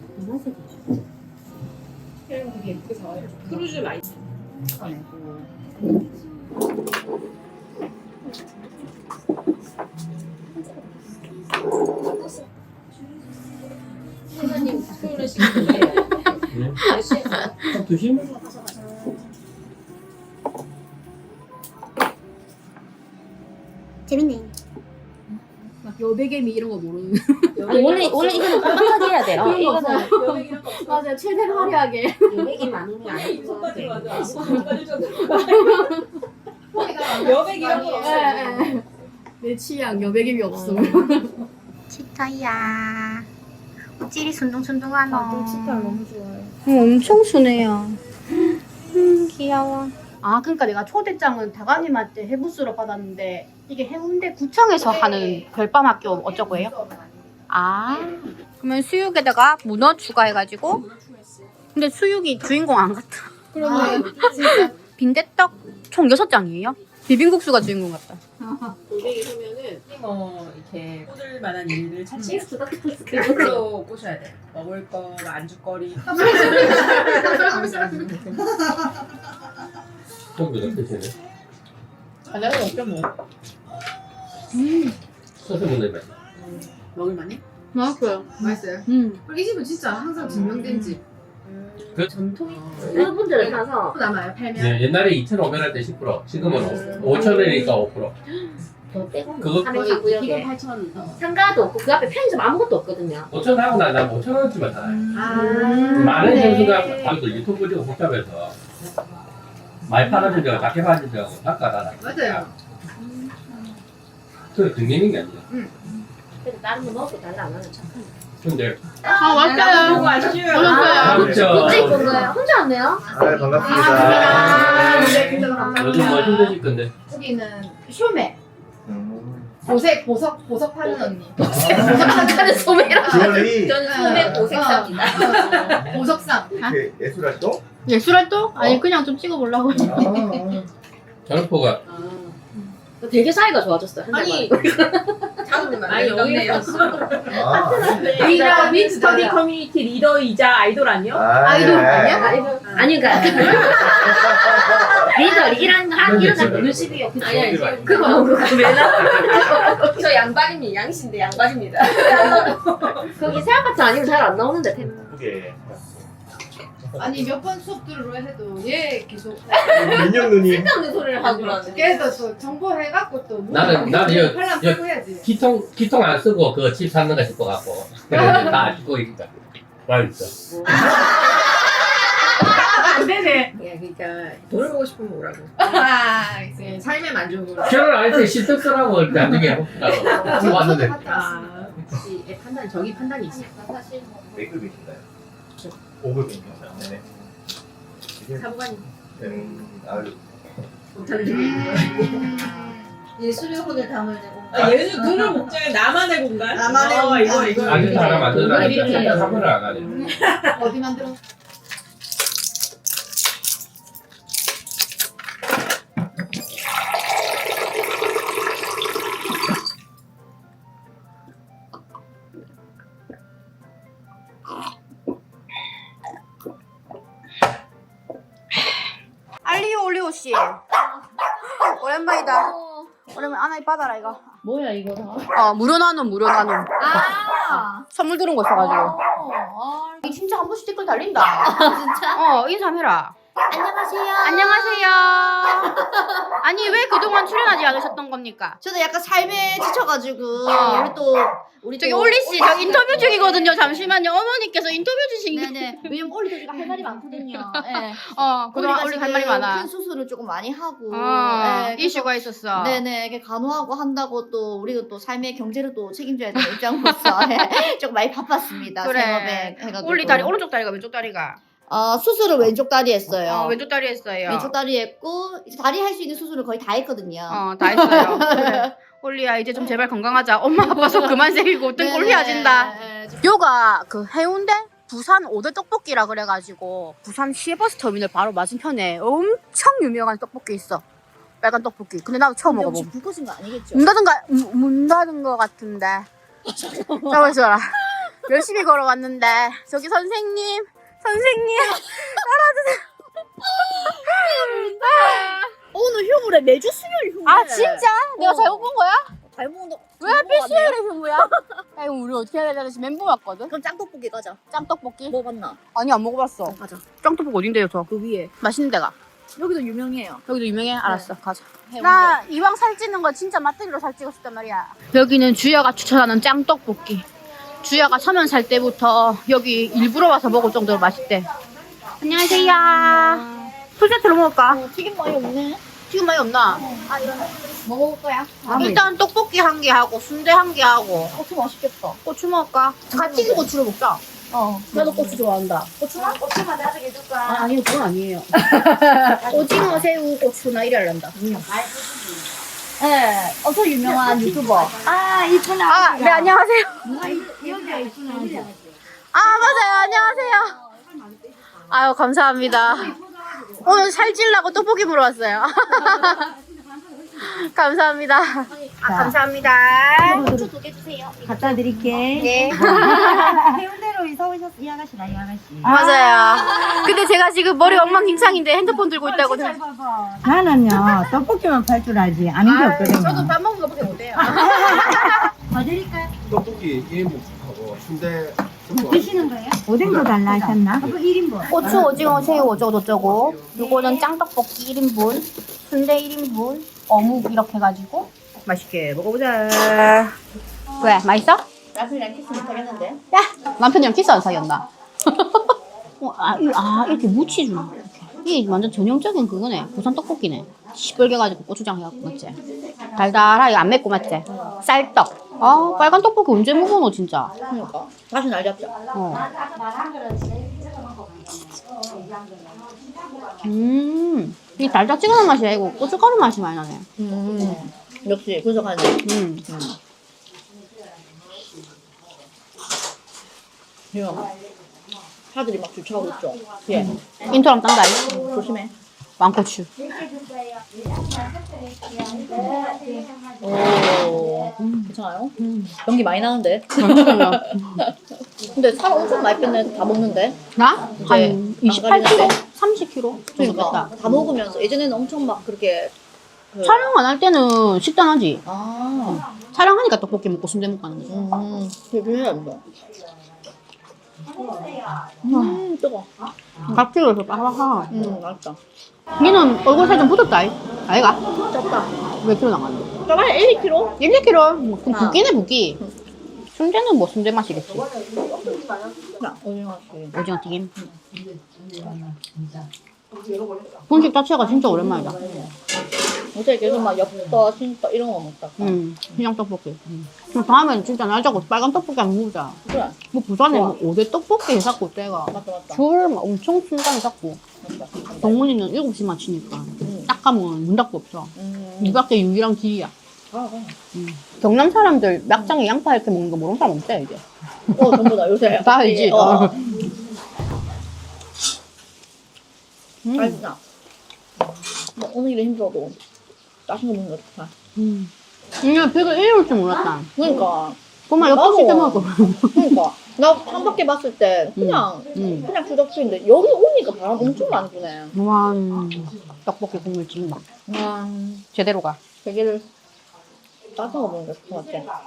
되게 예쁘죠? 크루즈 라이트 두심? 재밌네. 여백개미 이런 거 모르는. 원래 이거는 빡빡하게 해야 돼요. 이거는 맞아요. 최대한 화려하게. 여백이 많은 게 아니고. 여백이라고 내 취향 여백개미 없어. 치타야. 찌리 순둥순둥하노. 치타 너무 좋아요. 엄청 순해요. 귀여워. 아, 그러니까 내가 초대장은 다가님한테 해부스로 받았는데 이게 해운대 구청에서 하는 별밤 학교 어쩌고예요? 아, 그러면 수육에다가 문어 추가해가지고. 근데 수육이 주인공 안 같아. 그러네. 진짜 빈대떡 총 6장이에요? 비빔국수가 주인공 같다. 골뱅이 하면은 이렇게 꽂을 만한 일을 찾지 그걸로 꼬셔야 돼. 먹을 거, 안주거리. 정도가 끝이네. 가장은 없죠 뭐. 소스 보내면. 먹을만해? 맛있어요. 맛있어요. 그리고 이 집은 진짜 항상 증명된 집. 전통이. 여러분들을 가서 남아요, 팔면. 네, 옛날에 2,500원 때 10%, 지금은 5,000원이니까 5%. 더 빼고 그거 삼행시 구역에 8,000원. 상가도 없고 그 앞에 편의점 아무것도 없거든요. 5,000원 하고 나면 5,000원쯤만 사요. 많은 현수가 방도 유튜브 보고 복잡해서 많이 팔아준 데가 작게 팔아준 데가 깎아라. 맞아요. 그게 등기는 게 아니야. 그래서 다른 거 먹고 달라 안 하는 착한. 근데 아, 맛있어요. 보고 아쉬워요. 오셨어요. 혼자 입은 그렇죠. 거예요? 혼자 왔네요? 아, 반갑습니다. 요즘 뭐 힘드실 건데. 여기는 쇼메. 음. 보석 파는 언니. 하는 소매라. 주얼리 저는 소매 보색사입니다. 보석상. 이렇게 예술활동? 예술활동? 아니, 그냥 좀 찍어보려고. 저녁포가 되게 사이가 좋아졌어요. 한 아니, 작은 아니 여기가 아, 미라민 스터디 커뮤니티 리더이자 아이돌 아니요? 아이돌 아니야? 아니 그러니까 리더이란 거 열심히요. 아니 지금 그거 왜 나와? 저 양반입니다. 양신데 양반입니다. 거기 새 아파트 아니면 잘 안 나오는데 템. 예쁘게. 아니 몇 번 수업 들으러 해도 얘 계속 민영 누님. 쓸데없는 소리를 하고 그러는데. 그래서 또 정보 해갖고 또 나는 이거 팔랑 쓰고 해야지. 기통 안 쓰고 그 집 샀는가 싶어갖고 다 짓고 있다. 맛있어. 안 되네. 야 그러니까 돈을 보고 싶으면 오라고. 네, 삶의 만족으로. 결혼 안 했을 때 시떡더라고 안 되게 해보라고 왔는데. 아, 그치. 판단 저기 판단이지. 몇 급이신가요? 5급입니다. 네. 사부관님. 아유. 예술의 혼을 담을 내 공간. 아, 예술 그걸 목적에 나만의 공간? 나만의 공간. 이거. 아니 하나 만들어놔. 진짜 사고를 안 하네. 어디 만들어? 알리오 올리오 씨. 오랜만이다. 오랜만 하나 받아라 이거. 뭐야 이거 다? 무료 나눔. 아, 선물 들은 거 있어가지고. 이 팀장 한 번씩 댓글 달린다. 진짜? 인사 한번 해라. 안녕하세요. 안녕하세요. 아니 왜 그동안 출연하지 않으셨던 겁니까? 저도 약간 삶에 지쳐가지고 우리 저기 올리 씨, 저 인터뷰 중이거든요. 잠시만요. 어머니께서 인터뷰 주신 게. 네네. 왜냐면 올리도 지금 할 말이 많거든요. 예. 그동안 올리 할 말이 많아. 큰 수술을 조금 많이 하고. 예, 이슈가 있었어. 네네. 이렇게 간호하고 한다고 또 우리가 또 삶의 경제를 또 책임져야 되는 입장으로서 예, 조금 많이 바빴습니다. 그래. 생업에 해가지고. 올리 다리 오른쪽 다리가 왼쪽 다리가. 수술을 왼쪽 다리 했어요. 왼쪽 다리 했어요. 왼쪽 다리 했고 이제 다리 할 수 있는 수술을 거의 다 했거든요. 다 했어요. 그래. 올리야 이제 좀 제발 건강하자. 엄마 아빠 속 그만 새기고 등 꼴리아진다. 요가 그 해운대 부산 5대 떡볶이라 그래가지고 부산 시외버스 터미널 바로 맞은편에 엄청 유명한 떡볶이 있어. 빨간 떡볶이. 근데 나도 처음 혹시 먹어보고. 불 꺼진 거 아니겠죠? 문 닫은 거 같은데. 잠깐만 있어라. 열심히 걸어왔는데 저기 선생님 오늘 휴무래. 매주 수요일 휴무래. 아 진짜? 내가 잘못 본 거야? 잘 먹는다. 왜 하필 수요일에 휴무야? 야 이거 우리 어떻게 해야 되나 지금 멘붕 왔거든? 그럼 짱떡볶이 가자. 짱떡볶이? 먹어봤나? 아니 안 먹어봤어. 가자. 짱떡볶이 어딘데요 저? 그 위에. 맛있는 데가. 여기도 유명해요. 여기도 유명해? 알았어 가자. 해운대. 나 이왕 살찌는 거 진짜 맛들이로 살찌고 싶단 말이야. 여기는 주야가 추천하는 짱떡볶이. 주야가 서면 살 때부터 여기 일부러 와서 먹을 정도로 맛있대. 안녕하세요. 풀세트로 먹을까? 튀김 많이 없네. 지금 많이 없나? 뭐 먹을 거야? 일단 떡볶이 한 개 하고 순대 한 개 하고 고추 맛있겠다. 고추 먹을까? 같이 고추를 먹자. 나도 고추 좋아한다. 고추만? 고추만 나중에 해줄까? 아니요 그건 아니에요. 오징어, 새우, 고추나 이래야한다. 네. 엄청 유명한 유튜버. 아, 이쁘나. 네 안녕하세요. 여기가 이쁘나. 맞아요. 안녕하세요. 아유 감사합니다. 오늘 살찌려고 떡볶이 보러 왔어요. 감사합니다. 감사합니다. 고추 2개 주세요. 갖다 드릴게. 네. 해운대로 이사 오셨어, 이 아가씨나, 이 아가씨. 맞아요. 근데 제가 지금 머리 엉망진창인데 핸드폰 들고 있다고. 나는요, 떡볶이만 팔 줄 알지. 아는 게 없거든요. 저도 밥 먹는 거밖에 못해요. 뭐 드릴까요? 떡볶이 1인분하고 순대 드시는 거예요? 오뎅도 달라 하셨나? 그 1인분. 고추, 오징어, 새우 어쩌고저쩌고. 요거는 짱떡볶이 1인분, 순대 1인분, 어묵 이렇게 해가지고 맛있게 먹어보자. 왜? 맛있어? 남편이랑 키스 못하겠는데? 야! 남편이랑 키스 안 사귀었나? 이렇게 무치 주나? 이게 완전 전형적인 그거네. 부산 떡볶이네. 시뻘개가지고 고추장 해갖고 맞지? 달달하게 안 맵고 맞지? 쌀떡. 빨간 떡볶이 언제 먹어노 진짜? 그러니까. 다시 날 잡자. 이 달짝지근한 맛이 아니고 고춧가루 맛이 많이 나네. 역시, 고소하네. 이거. 사들이 막 주차하고 있죠. 예. 인토랑 딴다. 조심해. 왕고추. 오. 괜찮아요? 연기 많이 나는데? 잠깐만요. 근데 살 엄청 많이 뺐네. 다 먹는데? 나? 네. 한 28kg? 30kg? 정도 그러니까. 뺐다. 다 먹으면서. 예전에는 엄청 막 그렇게. 촬영 안 할 때는 식단하지. 아. 촬영하니까 떡볶이 먹고 순대 먹고 하는 거지. 되게 안 뜨거. 각질에서 빠삭하. 맛있다. 얘는 얼굴 살 좀 붙었다, 아이가? 쪘다. 몇 킬로 나갔는데? 저번 1, 2kg? 1, 2kg? 뭐, 그럼 붓기네, 붓기. 순대는 뭐 순대 맛이겠지. 자, 오징어 씨. 오징어 튀김. 분식 자체가 진짜 오랜만이다. 어제 계속 막 엽떡, 신떡 이런 거 먹다. 그냥 떡볶이. 그럼 다음에는 진짜 날 잡고 빨간 떡볶이 한번 먹자. 그래. 뭐 부산에 뭐 5대 떡볶이 해갖고 때가 맞다. 줄 막 엄청 순간에 잡고 맞다. 동문이는 7시 맞추니까 딱 약하면 문닭도 없어. 이 밖에 유일한 길이야. 경남 사람들 막장에 양파 이렇게 먹는 거 모르는 사람 없대 이제. 전부 다 요새. 다 알지. 맛있다. 뭐 오늘 일에 힘들어도 맛있는 거 먹는 거 좋다. 그냥 배가 이리 올 줄 몰랐다. 그러니까. 그만 옆에 때 먹어. 그러니까. 나 창밖에 봤을 때 그냥 추적추인데 여기 오니까 바람 엄청 많이 부네. 와, 떡볶이 국물 찐다. 와, 제대로 가. 되게를 따뜻한 거 먹는 게 좋은 것 같아.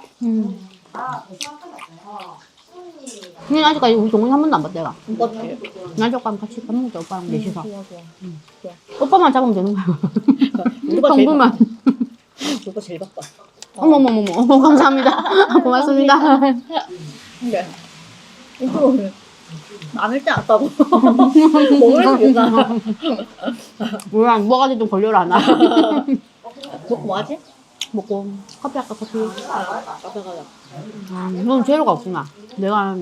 근데 아직까지 우리 동생 한 번도 안 봤대, 내가. 맞지? 나중에 같이 밥 먹자, 오빠랑 넷이서. 좋아. 오빠만 잡으면 되는 거야. 누가 제일 정부만. 바빠? 누가 제일 바빠? 어머머머머. 감사합니다. 고맙습니다. 근데 이거는 안할 때 아까고 먹으면서 괜찮아. 뭐야, 뭐가지 좀 걸려라, 나. 먹고 뭐 하지? 먹고, 커피 할까, 커피. 카페 가자. 넌 재료가 없구나. 내가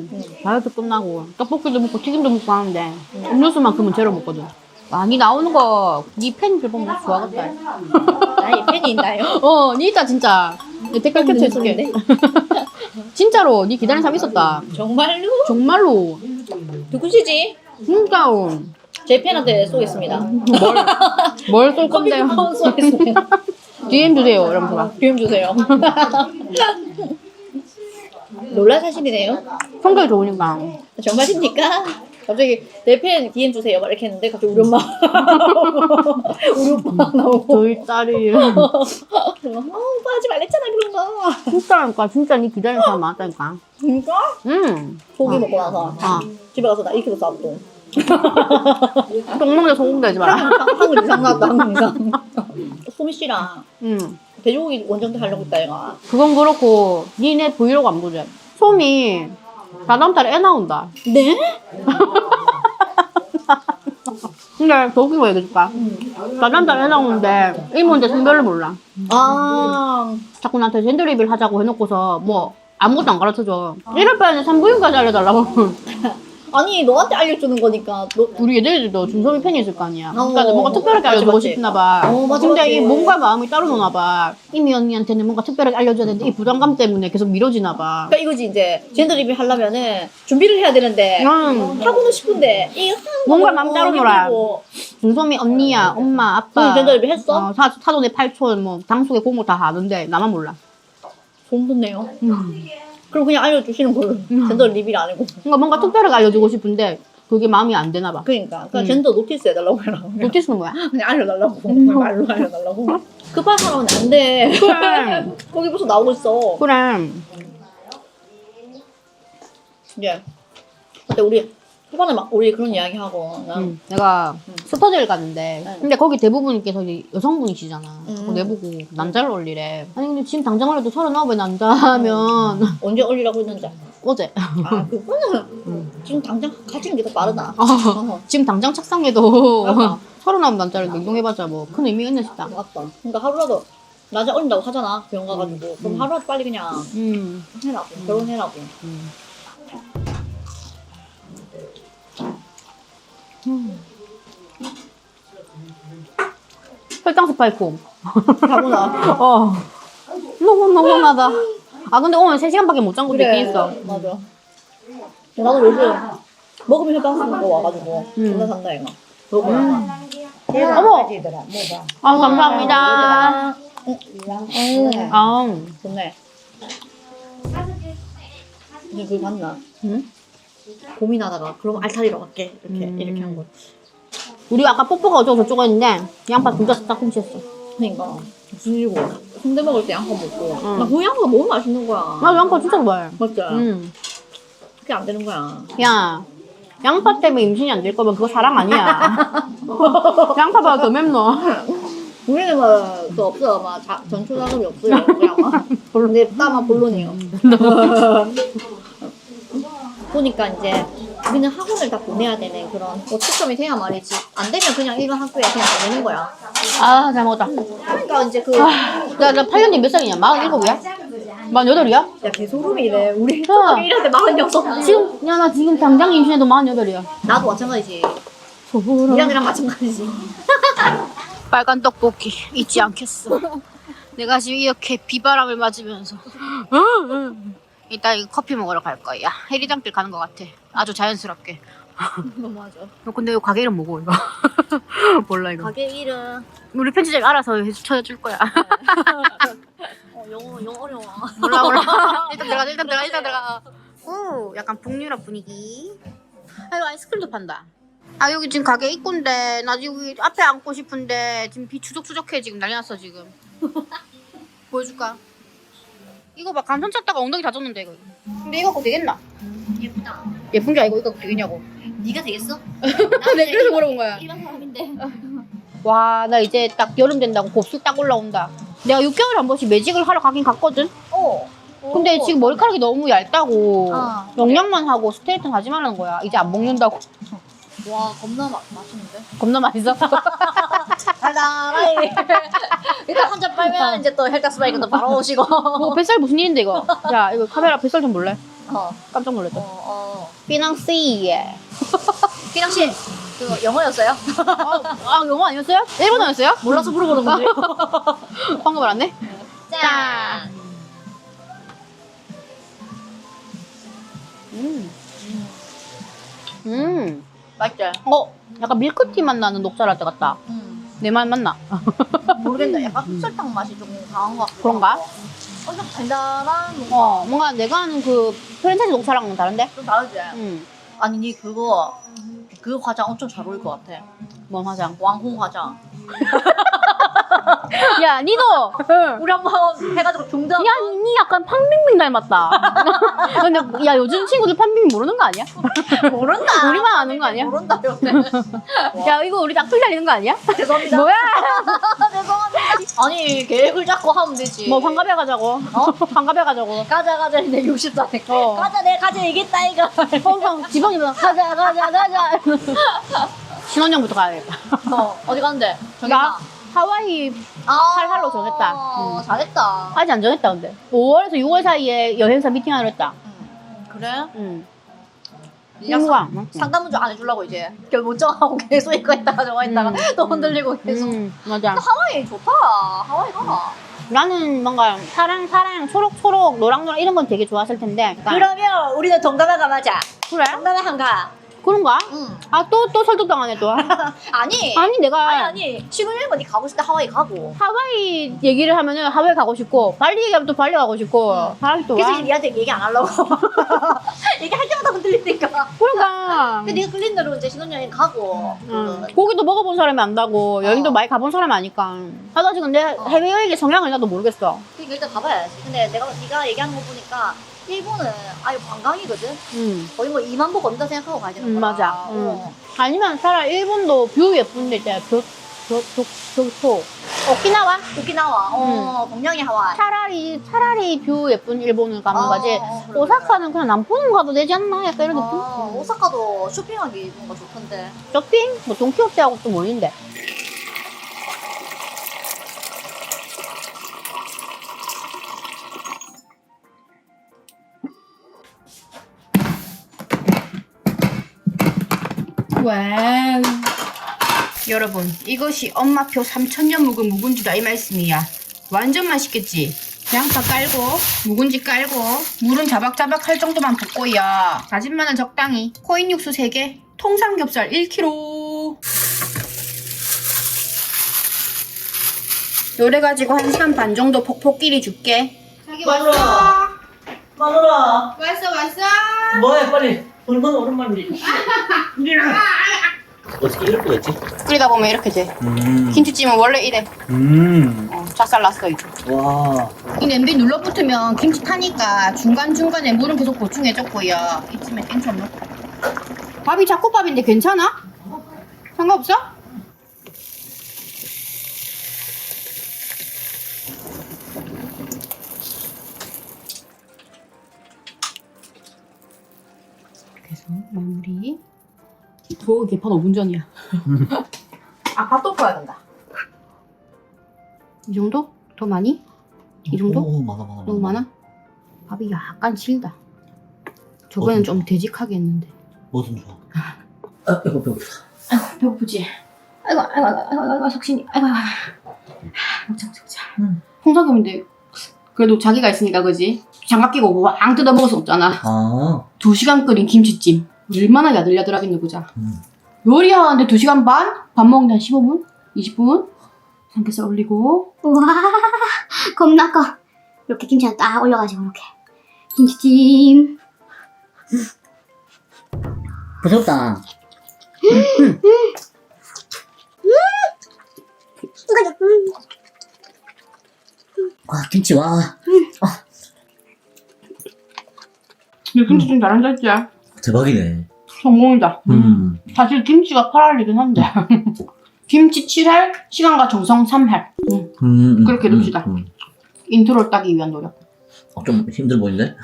다이어트 끝나고 떡볶이도 먹고 튀김도 먹고 하는데 음료수만큼은 재료 먹거든. 와, 니 나오는 거, 니 팬들 보면 좋아하겠다. 나의 팬이 있나요? 니 있다, 진짜. 내 댓글 캡처해줄게. 진짜로, 니 기다리는 사람 있었다. 정말로? 정말로. 누구시지? 진짜로. 제 팬한테 쏘겠습니다. 뭘 쏠 건데요? 쏘겠습니다. DM 주세요, 이러면서 막. DM 주세요. 놀랄 사실이네요. 성격이 좋으니까. 정말입니까? 갑자기 내 팬 DM 주세요. 막 이렇게 했는데 갑자기 우리 엄마 우리 오빠 나오고 저희 딸이. 오빠 하지 말랬잖아 그런 거. 진짜라니까. 진짜 니 기다리는 사람 많았다니까. 진짜? 응. 고기 먹고 나서 집에 가서 나 2kg 싸웠고 똥 먹는데 소금 내지 마라. 한국 이상 나왔다 한국 이상. 소미 씨랑 응. 돼지고기 원정대 하려고 했다 얘가. 그건 그렇고, 니네 브이로그 안 보지? 솜이 다다음 달에 애 나온다. 네? 근데 더 웃긴 거 얘기해줄까? 다다음 달에 애 나오는데 이모인데 성별을 몰라. 아 자꾸 나한테 젠더 리뷰를 하자고 해놓고서 뭐 아무것도 안 가르쳐줘. 이럴 바에는 산부인까지 알려달라고. 아니 너한테 알려주는 거니까 너 우리 애들도 준섭이 팬이 있을 거 아니야. 어. 그러니까 뭔가 특별하게 알려주고 맞지. 싶나 봐. 맞아, 근데 맞지. 이 몸과 마음이 따로 노나 봐. 이미 언니한테는 뭔가 특별하게 알려줘야 되는데 이 부담감 때문에 계속 미뤄지나 봐. 그러니까 이거지 이제 젠더 리뷰 하려면은 준비를 해야 되는데 하고는 싶은데 이 뭔가 마음 따로 놀아. 힘들고. 준섭이 언니야, 엄마, 아빠. 젠더 리뷰 했어? 사돈의 팔촌, 뭐 당숙의 고모 다 아는데 나만 몰라. 소름 돋네요. 그럼 그냥 알려주시는 걸로 젠더 리뷰를 안 하고. 그러니까 뭔가 특별하게 알려주고 싶은데 그게 마음이 안 되나 봐. 그러니까 젠더 노티스 해달라고 해라. 노티스는 뭐야? 그냥 알려달라고. 말로 알려달라고. 급한 사람은 안 돼. 그래. 거기 벌써 나오고 있어. 그래. 이제 근데 우리 초반에 막 우리 그런 이야기 하고 내가 스터디를 갔는데 근데 거기 대부분께서 이제 여성분이시잖아. 그거 내보고 남자를 올리래. 아니 근데 지금 당장 올려도 39에 남자면 언제 올리라고 했는지. 어제. 아 그거는 지금 당장 가지는 게 더 빠르다. 지금 당장 책상에도 맞아. 39 남자를 냉동해봤자 뭐 큰 의미가 있나 싶다. 맞다. 그러니까 하루라도 낮에 올린다고 하잖아 병원 가가지고 그럼 하루라도 빨리 그냥 해라고 결혼해라고. 혈당 스파이크. 가구나. 너무나다. 아 근데 오늘 3시간밖에 못 잔 것도 있긴 있어. 맞아. 나도 요즘 먹으면 혈당 쓰는 거 와가지고 존나 산다 이거. 어머. 아 감사합니다. 좋네. 이제 그거 봤나? 응? 고민하다가 그럼 알타리로 갈게 이렇게 한 거. 우리 아까 뽀뽀가 어쩌고 저쩌고 했는데 양파 둘 다 싹 훔쳤어. 그러니까 무슨 일이고 순대 먹을 때 양파 먹고 나 그 양파 너무 맛있는 거야. 나 양파 진짜 좋아해. 맞지? 그게 안 되는 거야. 야, 양파 때문에 임신이 안 될 거면 그거 사랑 아니야. 양파가 더 맵노. 우리는 그 없어 막 전초 작업이 없어요. 그냥 막 내 따만 본론이요. 보니까 이제 우리는 학원을 다 보내야 되는 그런 시점이 돼야 말이지. 안 되면 그냥 일반 학교에 그냥 보내는 거야. 아, 잘 먹었다. 그러니까 이제 나 8년 뒤 몇 살이냐? 47이야? 48이야? 야 개소름이네. 우리 야. 초등학교 1학년 때 46. 지금, 야, 나 지금 당장 임신해도 48이야. 나도 마찬가지지. 니랑이랑 마찬가지지. 빨간 떡볶이 잊지 않겠어. 내가 지금 이렇게 비바람을 맞으면서 이따 이거 커피 먹으러 갈 거야. 해리장길 가는 것 같아. 아주 자연스럽게. 너무하죠. 근데 이거 가게 이름 뭐고 이거? 몰라 이거. 가게 이름 우리 편집자가 알아서 쳐줄 거야. 영어 어려워. 몰라. 일단 들어가. 오, 약간 북유럽 분위기. 아, 이거 아이스크림도 판다. 아, 여기 지금 가게 입구인데 나 지금 여기 앞에 앉고 싶은데 지금 비 추적추적해 지금 난리 났어 지금. 보여줄까? 이거 봐, 감천 찾다가 엉덩이 다졌는데 이거. 근데 이거 갖고 되겠나? 예쁘다. 예쁜 게 아니고 이거 갖고 되겠냐고. 네가 되겠어? 내 그래서 물어본 거야. 일반 사람인데. 와, 나 이제 딱 여름 된다고 곱슬 딱 올라온다. 내가 6개월에 한 번씩 매직을 하러 가긴 갔거든? 근데 지금 머리카락이 너무 얇다고 영양만 하고 스트레이트는 하지 말라는 거야. 이제 안 먹는다고. 와 겁나 맛있는데? 겁나 맛있어? 달달하게. 일단 한 잔 빨면 이제 또 헬타스바이크도 바로 오시고. 뱃살 무슨 일인데 이거? 야, 이거 카메라 뱃살 좀 볼래? 어. 깜짝 놀랐다. 어. 피낭시. 피랑 씨, 그 영어였어요? 아, 영어 아니었어요? 일본어였어요? 몰라서 물어보는 건데. 방금 알았네? 짠. 맛있지? 약간 밀크티 맛 나는 녹차라떼 같다. 내 말 맞나? 모르겠다. 약간 흑설탕 맛이 조금 강한 것 같고. 그런가? 좀 달달한 뭔가 뭔가 내가 아는 그 프랜차이즈 녹차랑은 다른데? 좀 다르지? 응. 아니 니 그거 그 화장 엄청 잘 어울릴 것 같아. 뭔 화장? 왕홍 화장. 야, 니도! 우리 한번 해가지고 중단. 야, 니 약간 판빙빙 닮았다. 근데 야, 요즘 친구들 판빙빙 모르는 거 아니야? 모른다. 우리만 아는 거 아니야? 모른다. 야, 이거 우리 악플 달리는 거 아니야? 죄송합니다. 뭐야? 죄송합니다. 아니 계획을 잡고 하면 되지. 뭐 환갑에 가자고. 환갑에 가자고. 가자 내 60살에. 가자 내가 가자 얘기했다 이거. 항상 지방이면 가자. 신혼여행부터 가야겠다. 어디 가는데? 나 하와이 8할로 정했다. 잘했다. 아직 안 정했다 근데. 5월에서 6월 사이에 여행사 미팅하기로 했다. 그래? 응. 친구가 상담 좀 안 해주려고 이제 결국 못 정하고 계속 이거 했다가 저거 했다가 또 흔들리고 계속. 맞아. 하와이 좋다. 하와이 가. 나는 뭔가 사랑, 초록, 노랑 이런 건 되게 좋았을 텐데. 그러면 우리는 동남아가 맞아. 그래? 동남아 한가. 그런가? 응. 아, 또 설득당하네, 또. 아니. 아니, 내가. 아니. 신혼여행 니 가고 싶을 때 하와이 가고. 하와이 얘기를 하면은 하와이 가고 싶고, 발리 얘기하면 또 발리 가고 싶고, 사람이 또. 그래서 니한테 얘기 안 하려고. 얘기할 때마다 흔들리니까. 그러니까. 근데 네가 끌린 대로 이제 신혼여행 가고. 고기도 먹어본 사람이 안다고, 여행도 많이 가본 사람이 아니까. 아, 나 지금 내 해외여행의 성향을 나도 모르겠어. 그러니까 일단 가봐야지. 근데 네가 얘기하는 거 보니까 일본은 아예 관광이거든. 거의 뭐 2만 보 건다 생각하고 가야 되는 거야. 맞아. 아니면 차라리 일본도 뷰 예쁜데 있잖아. 교토. 오키나와. 동양의 하와이. 차라리 뷰 예쁜 일본을 가는 거지. 그래. 오사카는 그냥 남포는 가도 되지 않나? 약간 이런 느낌? 오사카도 쇼핑하기 뭔가 좋던데. 쇼핑? 뭐 돈키호테하고 또 모이는데. 와우. 여러분, 이것이 엄마표 3000년 묵은 묵은지다 이 말씀이야. 완전 맛있겠지? 양파 깔고, 묵은지 깔고, 물은 자박자박 할 정도만 붓고요. 다진 마늘 적당히, 코인 육수 3개, 통삼겹살 1kg. 요래 가지고 1시간 반 정도 폭포끼리 줄게. 자기 마누라. 마누라. 왔어. 뭐해 빨리. 얼마나 오랜만인데. 어떻게 이럴 수가 있지? 끓이다 보면 이렇게 돼. 김치찜은 원래 이래. 작살 났어 이제. 와. 이 냄비 눌러붙으면 김치 타니까 중간중간에 물은 계속 보충해줬고요. 이쯤에 땡초 넣고. 밥이 잡곡밥인데 괜찮아? 상관없어? 그래서 마무리. 부엌 개판 5분 전이야. 아 밥도 퍼야 된다. 이 정도? 더 많이? 이 정도? 많아. 너무 많아? 밥이 약간 질다. 저번엔 좀 되직하게 했는데. 뭐든 좋아. 이거 배고프다. 배고프지? 아이고, 석신이. 아이고. 먹자. 홍석염인데, 그래도 자기가 있으니까, 그지? 장갑 끼고 왕 뜯어 먹을 수 없잖아. 아. 2시간 끓인 김치찜. 얼마나 야들야들하겠노, 보자. 요리하는데 2시간 반? 밥 먹는데 한 15분? 20분? 삼겹살 올리고. 우와, 겁나 커. 이렇게 김치를 딱 올려가지고, 이렇게. 김치찜. 부드럽다. 와, 김치, 와. 이 김치찜 잘한다 했지? 대박이네. 성공이다. 사실 김치가 8할이긴 한데. 김치 7할, 시간과 정성 3할. 그렇게 둡시다. 인트로를 따기 위한 노력. 좀 힘들어 보이는데?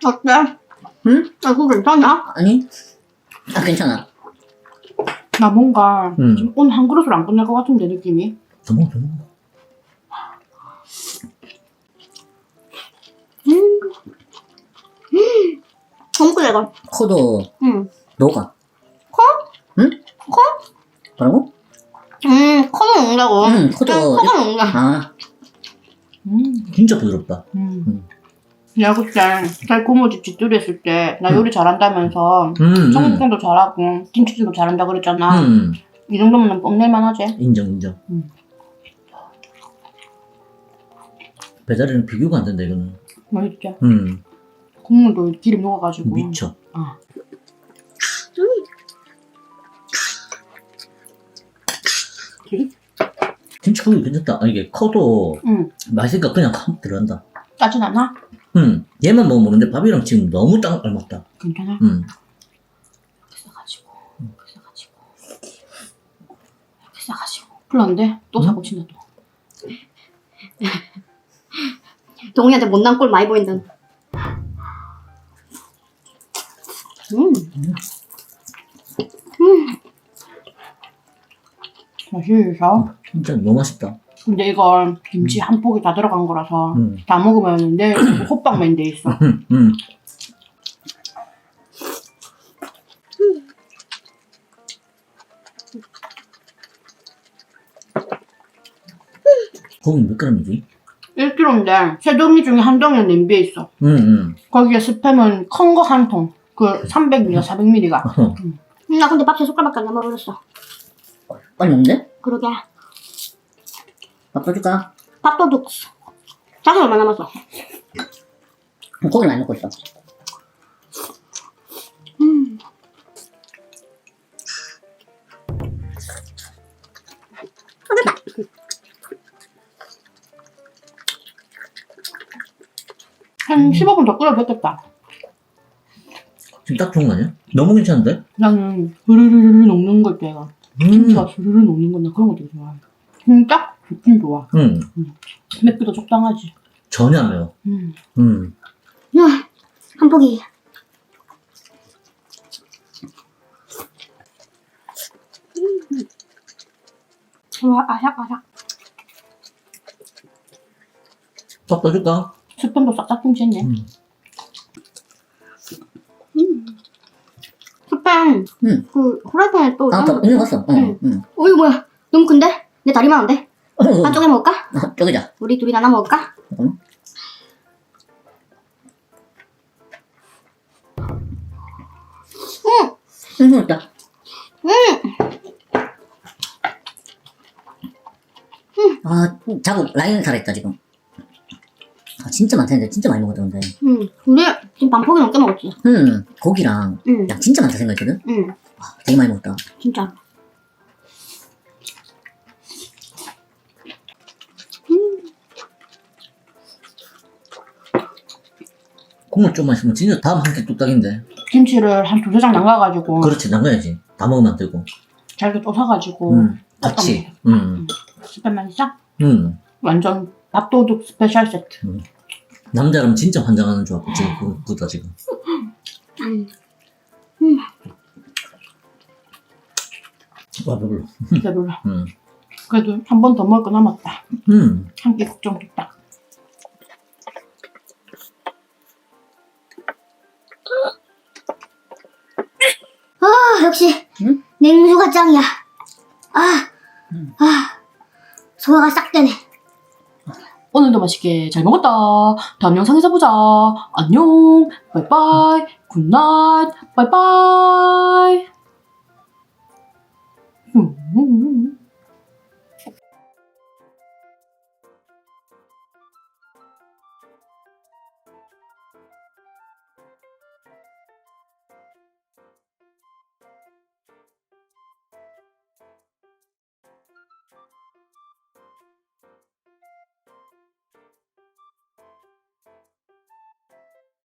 어때? 응? 그거 괜찮아? 아니? 아, 괜찮아. 나 뭔가 지금 오늘 한 그릇을 안 끝낼 것 같은데 느낌이. 더 먹어. 너무 끓여, 이거. 코도 응. 녹아. 코? 응? 뭐라고? 코도 녹는다고. 코도. 코도 녹는다. 아, 진짜 부드럽다. 내가 그때 살 고모집 집들이 했을 때 나 요리 잘한다면서 청국장도 잘하고 김치찜도 잘한다 그랬잖아. 이 정도면 뽐낼만 하지. 인정. 배달에는 비교가 안 된다, 이거는. 맛있지? 국물도 기름 녹아가지고. 미쳐. 김치 고기 괜찮다. 아, 이게 커도 맛있으니까 그냥 확 들어간다. 짜진 않아? 얘만 먹으면 모르는데 밥이랑 지금 너무 딱 알맞다. 괜찮아? 싸가지고. 불났는데? 또 사고 친다 또. 동훈이한테 못난 꼴 많이 보인다. 맛있어? 진짜 너무 맛있다. 근데 이걸 김치 한 포기 다 들어간 거라서 다 먹으면 내일 호빵맨 돼 있어. 고기 몇 그램이지? 1kg인데 세 덩이 중에 한 덩이는 냄비에 있어. 거기에 스팸은 큰 거 한 통. 그 300ml, 400ml가. 나 근데 밥 3숟갈밖에 안 먹어버렸어. 빨리 먹는데? 그러게. 밥 떠줄까? 밥도둑. 자기 얼마 남았어? 고기 많이 먹고 있어. 한 15분 더 끓여도 됐겠다. 지금 딱 좋은 거 아니야? 너무 괜찮은데? 나는 흐르르르 녹는 걸 때가 김치가 스르르 녹는 건데 그런 거 되게 좋아해. 딱 좋긴 좋아. 맵기도 적당하지. 전혀 안 매워. 야, 한 포기. 와, 아삭아삭. 밥 떠줄까? 스팸도 싹싹 김치했네. 스팸. 그 후라이팬에 또. 아, 더 익었어. 어, 이거 뭐야? 너무 큰데? 내 다리만 한데? 한 쪼개 먹을까? 쪼개자. 우리 둘이 나눠 먹을까? 맛있다. 아, 자꾸 라인 살아있다, 지금. 아, 진짜 많다는데, 진짜 많이 먹었던데. 우리 지금 반 포기 넘게 먹었지. 고기랑 양 진짜 많다 생각했거든? 와, 되게 많이 먹었다. 진짜. 국물 좀만 있으면 진짜 다음 한 끼 뚝딱인데. 김치를 한 2-3장 담가가지고 그렇지, 담가야지. 다 먹으면 안 되고. 잘게 떠사가지고 같이. 스팸만 있어? 완전 밥도둑 스페셜 세트. 남자라면 진짜 환장하는 조합. 지금 그거다, 지금. 와, 배불러. 배불러. 그래도 한 번 더 먹을 거 남았다. 한 끼 걱정 뚝딱. 냉수가 짱이야. 소화가 싹 되네. 오늘도 맛있게 잘 먹었다. 다음 영상에서 보자. 안녕. 바이바이. 굿나잇. 바이바이.